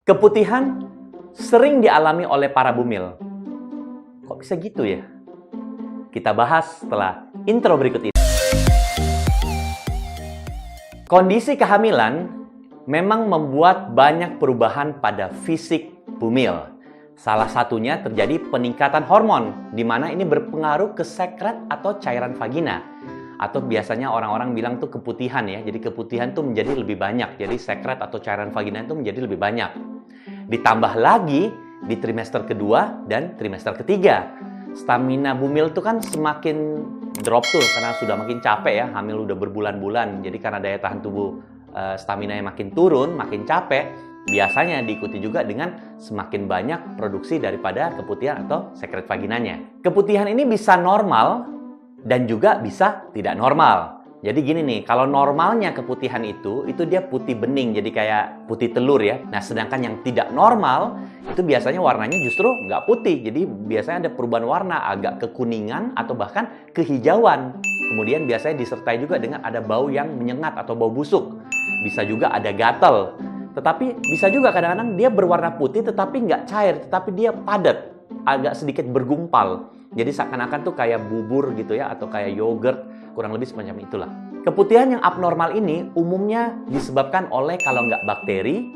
Keputihan sering dialami oleh para bumil. Kok bisa gitu ya? Kita bahas setelah intro berikut ini. Kondisi kehamilan memang membuat banyak perubahan pada fisik bumil. Salah satunya terjadi peningkatan hormon, di mana ini berpengaruh ke sekret atau cairan vagina. Atau biasanya orang-orang bilang tuh keputihan ya. Jadi keputihan tuh menjadi lebih banyak. Jadi sekret atau cairan vagina itu menjadi lebih banyak. Ditambah lagi di trimester kedua dan trimester ketiga. Stamina bumil itu kan semakin drop tuh karena sudah makin capek ya, hamil udah berbulan-bulan. Jadi karena daya tahan tubuh stamina-nya makin turun, makin capek, biasanya diikuti juga dengan semakin banyak produksi daripada keputihan atau sekret vaginanya. Keputihan ini bisa normal dan juga bisa tidak normal. Jadi gini nih, kalau normalnya keputihan itu dia putih bening, jadi kayak putih telur ya. Nah, sedangkan yang tidak normal, itu biasanya warnanya justru nggak putih. Jadi biasanya ada perubahan warna, agak kekuningan atau bahkan kehijauan. Kemudian biasanya disertai juga dengan ada bau yang menyengat atau bau busuk. Bisa juga ada gatal. Tetapi bisa juga kadang-kadang dia berwarna putih tetapi nggak cair, tetapi dia padat, agak sedikit bergumpal. Jadi seakan-akan tuh kayak bubur gitu ya, atau kayak yogurt, kurang lebih semacam itulah. Keputihan yang abnormal ini umumnya disebabkan oleh kalau nggak bakteri,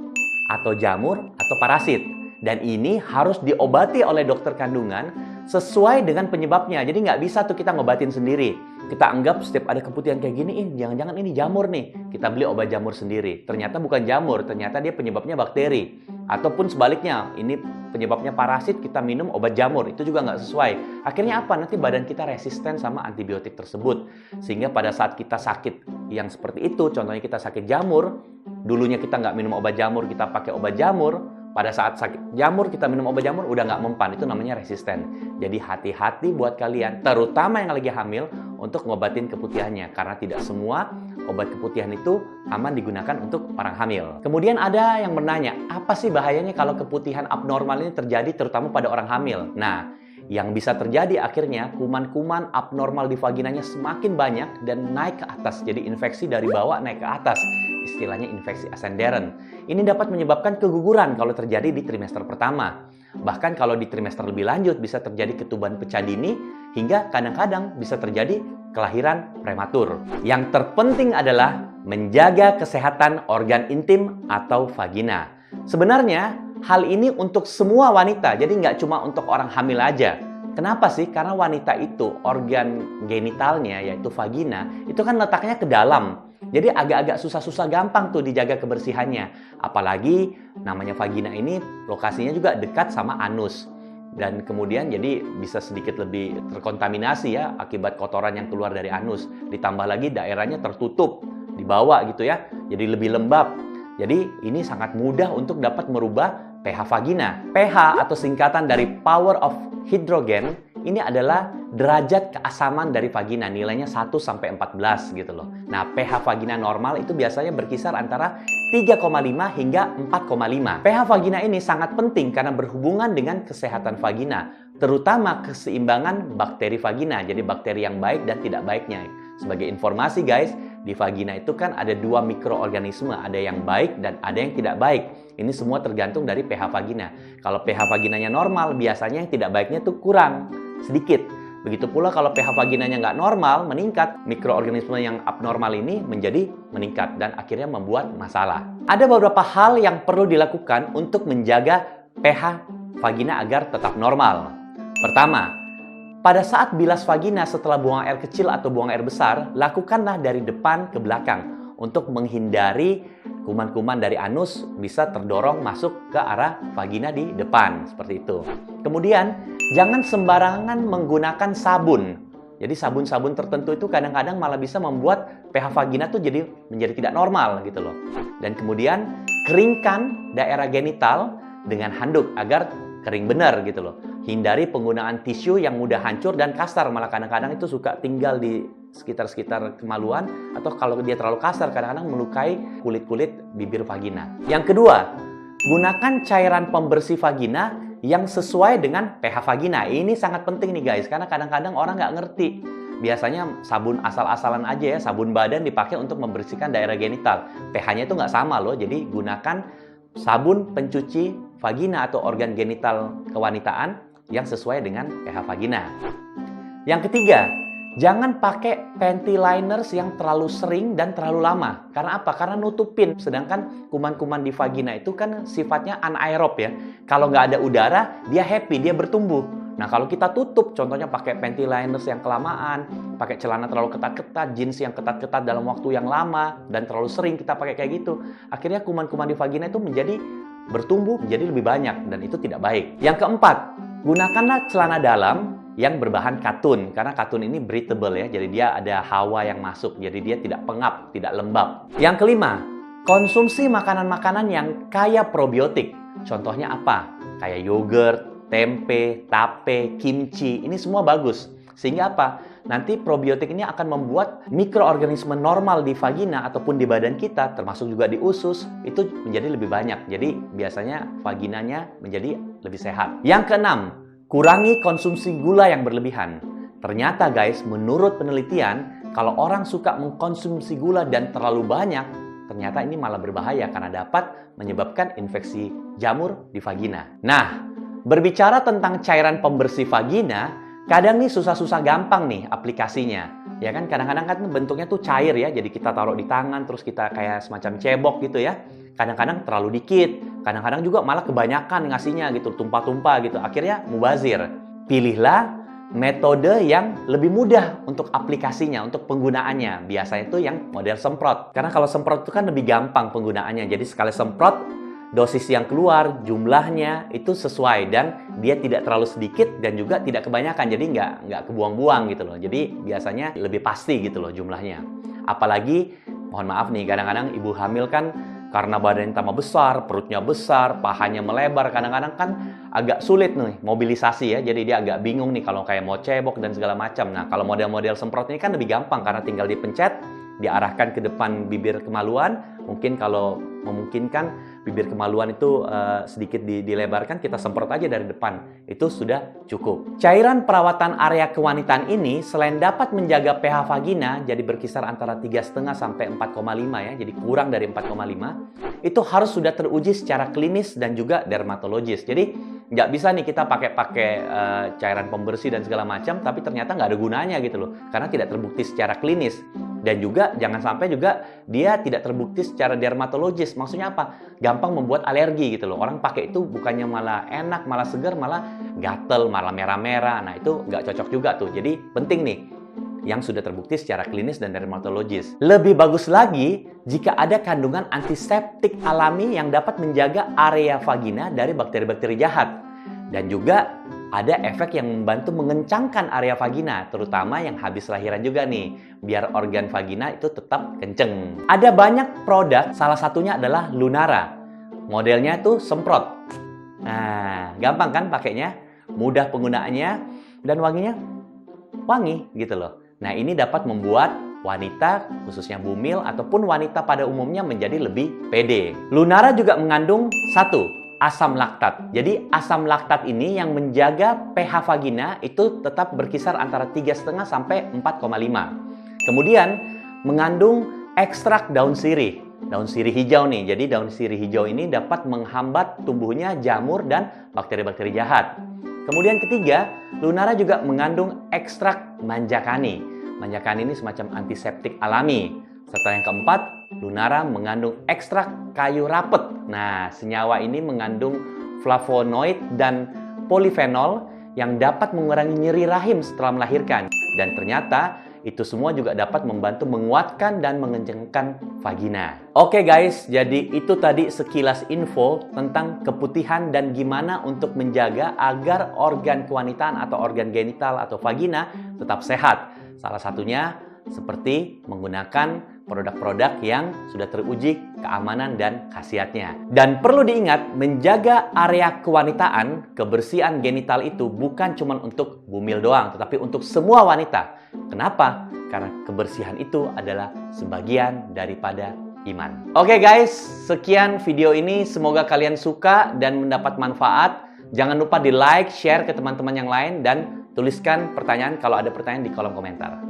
atau jamur, atau parasit. Dan ini harus diobati oleh dokter kandungan sesuai dengan penyebabnya. Jadi nggak bisa tuh kita ngobatin sendiri. Kita anggap setiap ada keputihan kayak gini, jangan-jangan ini jamur nih. Kita beli obat jamur sendiri. Ternyata bukan jamur, ternyata dia penyebabnya bakteri. Ataupun sebaliknya, ini penyebabnya parasit, kita minum obat jamur. Itu juga nggak sesuai. Akhirnya apa? Nanti badan kita resisten sama antibiotik tersebut. Sehingga pada saat kita sakit yang seperti itu, contohnya kita sakit jamur, dulunya kita nggak minum obat jamur, kita pakai obat jamur. Pada saat sakit jamur, kita minum obat jamur, udah nggak mempan. Itu namanya resisten. Jadi hati-hati buat kalian, terutama yang lagi hamil, untuk ngobatin keputihannya. Karena tidak semua obat keputihan itu aman digunakan untuk orang hamil. Kemudian ada yang bertanya, apa sih bahayanya kalau keputihan abnormal ini terjadi terutama pada orang hamil? Nah, yang bisa terjadi akhirnya kuman-kuman abnormal di vaginanya semakin banyak dan naik ke atas. Jadi infeksi dari bawah naik ke atas. Istilahnya infeksi ascenderen. Ini dapat menyebabkan keguguran kalau terjadi di trimester pertama. Bahkan kalau di trimester lebih lanjut bisa terjadi ketuban pecah dini hingga kadang-kadang bisa terjadi kelahiran prematur. Yang terpenting adalah menjaga kesehatan organ intim atau vagina. Sebenarnya hal ini untuk semua wanita, jadi nggak cuma untuk orang hamil aja. Kenapa sih? Karena wanita itu organ genitalnya yaitu vagina itu kan letaknya ke dalam. Jadi agak-agak susah-susah gampang tuh dijaga kebersihannya. Apalagi namanya vagina ini lokasinya juga dekat sama anus. Dan kemudian jadi bisa sedikit lebih terkontaminasi ya akibat kotoran yang keluar dari anus. Ditambah lagi daerahnya tertutup di bawah gitu ya. Jadi lebih lembab. Jadi ini sangat mudah untuk dapat merubah pH vagina. pH atau singkatan dari power of hydrogen ini adalah derajat keasaman dari vagina, nilainya 1 sampai 14 gitu loh. Nah, pH vagina normal itu biasanya berkisar antara 3,5 hingga 4,5. pH vagina ini sangat penting karena berhubungan dengan kesehatan vagina, terutama keseimbangan bakteri vagina, jadi bakteri yang baik dan tidak baiknya. Sebagai informasi guys, di vagina itu kan ada 2 mikroorganisme, ada yang baik dan ada yang tidak baik. Ini semua tergantung dari pH vagina. Kalau pH vaginanya normal, biasanya yang tidak baiknya tuh kurang, sedikit. Begitu pula kalau pH vaginanya nggak normal, meningkat, mikroorganisme yang abnormal ini menjadi meningkat dan akhirnya membuat masalah. Ada beberapa hal yang perlu dilakukan untuk menjaga pH vagina agar tetap normal. Pertama, pada saat bilas vagina setelah buang air kecil atau buang air besar, lakukanlah dari depan ke belakang untuk menghindari kuman-kuman dari anus bisa terdorong masuk ke arah vagina di depan, seperti itu. Kemudian, jangan sembarangan menggunakan sabun. Jadi sabun-sabun tertentu itu kadang-kadang malah bisa membuat pH vagina tuh menjadi tidak normal gitu loh. Dan kemudian, keringkan daerah genital dengan handuk agar kering benar gitu loh. Hindari penggunaan tisu yang mudah hancur dan kasar, malah kadang-kadang itu suka tinggal di sekitar-sekitar kemaluan, atau kalau dia terlalu kasar kadang-kadang melukai kulit-kulit bibir vagina. Yang kedua, gunakan cairan pembersih vagina yang sesuai dengan pH vagina. Ini sangat penting nih guys, karena kadang-kadang orang nggak ngerti. Biasanya sabun asal-asalan aja ya, sabun badan dipakai untuk membersihkan daerah genital. pH-nya itu nggak sama loh, jadi gunakan sabun pencuci vagina atau organ genital kewanitaan yang sesuai dengan pH vagina. Yang ketiga, jangan pakai panty liners yang terlalu sering dan terlalu lama. Karena apa? Karena nutupin. Sedangkan kuman-kuman di vagina itu kan sifatnya anaerob ya. Kalau nggak ada udara, dia happy, dia bertumbuh. Nah, kalau kita tutup, contohnya pakai panty liners yang kelamaan, pakai celana terlalu ketat-ketat, jeans yang ketat-ketat dalam waktu yang lama, dan terlalu sering kita pakai kayak gitu, akhirnya kuman-kuman di vagina itu menjadi bertumbuh, menjadi lebih banyak, dan itu tidak baik. Yang keempat, gunakanlah celana dalam yang berbahan katun, karena katun ini breathable ya, jadi dia ada hawa yang masuk, jadi dia tidak pengap, tidak lembab. Yang kelima, konsumsi makanan-makanan yang kaya probiotik. Contohnya apa? Kayak yogurt, tempe, tape, kimchi, ini semua bagus. Sehingga apa? Nanti probiotik ini akan membuat mikroorganisme normal di vagina ataupun di badan kita, termasuk juga di usus, itu menjadi lebih banyak. Jadi biasanya vaginanya menjadi lebih sehat. Yang keenam, kurangi konsumsi gula yang berlebihan. Ternyata guys, menurut penelitian, kalau orang suka mengkonsumsi gula dan terlalu banyak, ternyata ini malah berbahaya karena dapat menyebabkan infeksi jamur di vagina. Nah, berbicara tentang cairan pembersih vagina, kadang nih susah-susah gampang nih aplikasinya. Ya kan, kadang-kadang kan bentuknya tuh cair ya, jadi kita taruh di tangan, terus kita kayak semacam cebok gitu ya. Kadang-kadang terlalu dikit, kadang-kadang juga malah kebanyakan ngasihnya gitu, tumpah-tumpah gitu. Akhirnya mubazir. Pilihlah metode yang lebih mudah untuk aplikasinya, untuk penggunaannya. Biasanya itu yang model semprot. Karena kalau semprot itu kan lebih gampang penggunaannya. Jadi sekali semprot, dosis yang keluar, jumlahnya itu sesuai dan dia tidak terlalu sedikit dan juga tidak kebanyakan. Jadi nggak kebuang-buang gitu loh. Jadi biasanya lebih pasti gitu loh jumlahnya. Apalagi, mohon maaf nih, kadang-kadang ibu hamil kan karena badannya tambah besar, perutnya besar, pahanya melebar, kadang-kadang kan agak sulit nih mobilisasi ya. Jadi dia agak bingung nih kalau kayak mau cebok dan segala macam. Nah, kalau model-model semprot ini kan lebih gampang karena tinggal dipencet, diarahkan ke depan bibir kemaluan. Mungkin kalau memungkinkan bibir kemaluan itu sedikit dilebarkan, kita semprot aja dari depan. Itu sudah cukup. Cairan perawatan area kewanitaan ini selain dapat menjaga pH vagina jadi berkisar antara 3,5 sampai 4,5 ya, jadi kurang dari 4,5, itu harus sudah teruji secara klinis dan juga dermatologis. Jadi nggak bisa nih kita pakai cairan pembersih dan segala macam, tapi ternyata nggak ada gunanya gitu loh, karena tidak terbukti secara klinis. Dan juga jangan sampai juga dia tidak terbukti secara dermatologis. Maksudnya apa? Gampang membuat alergi gitu loh. Orang pakai itu bukannya malah enak, malah segar, malah gatel, malah merah-merah. Nah itu nggak cocok juga tuh. Jadi penting nih yang sudah terbukti secara klinis dan dermatologis. Lebih bagus lagi jika ada kandungan antiseptik alami yang dapat menjaga area vagina dari bakteri-bakteri jahat. Dan juga ada efek yang membantu mengencangkan area vagina, terutama yang habis lahiran juga nih, biar organ vagina itu tetap kenceng. Ada banyak produk, salah satunya adalah Lunara. Modelnya itu semprot. Nah, gampang kan pakainya, mudah penggunaannya, dan wanginya wangi gitu loh. Nah, ini dapat membuat wanita, khususnya bumil ataupun wanita pada umumnya menjadi lebih pede. Lunara juga mengandung asam laktat. Jadi asam laktat ini yang menjaga pH vagina itu tetap berkisar antara 3,5 sampai 4,5. Kemudian mengandung ekstrak daun sirih. Daun sirih hijau nih. Jadi daun sirih hijau ini dapat menghambat tumbuhnya jamur dan bakteri-bakteri jahat. Kemudian ketiga, Lunara juga mengandung ekstrak manjakani. Manjakani ini semacam antiseptik alami. Serta yang keempat, Lunara mengandung ekstrak kayu rapet. Nah, senyawa ini mengandung flavonoid dan polifenol yang dapat mengurangi nyeri rahim setelah melahirkan. Dan ternyata itu semua juga dapat membantu menguatkan dan mengencangkan vagina. Oke guys, jadi itu tadi sekilas info tentang keputihan dan gimana untuk menjaga agar organ kewanitaan atau organ genital atau vagina tetap sehat. Salah satunya seperti menggunakan produk-produk yang sudah teruji keamanan dan khasiatnya. Dan perlu diingat, menjaga area kewanitaan, kebersihan genital itu bukan cuma untuk bumil doang, tetapi untuk semua wanita. Kenapa? Karena kebersihan itu adalah sebagian daripada iman. Oke guys, sekian video ini. Semoga kalian suka dan mendapat manfaat. Jangan lupa di like, share ke teman-teman yang lain, dan tuliskan pertanyaan kalau ada pertanyaan di kolom komentar.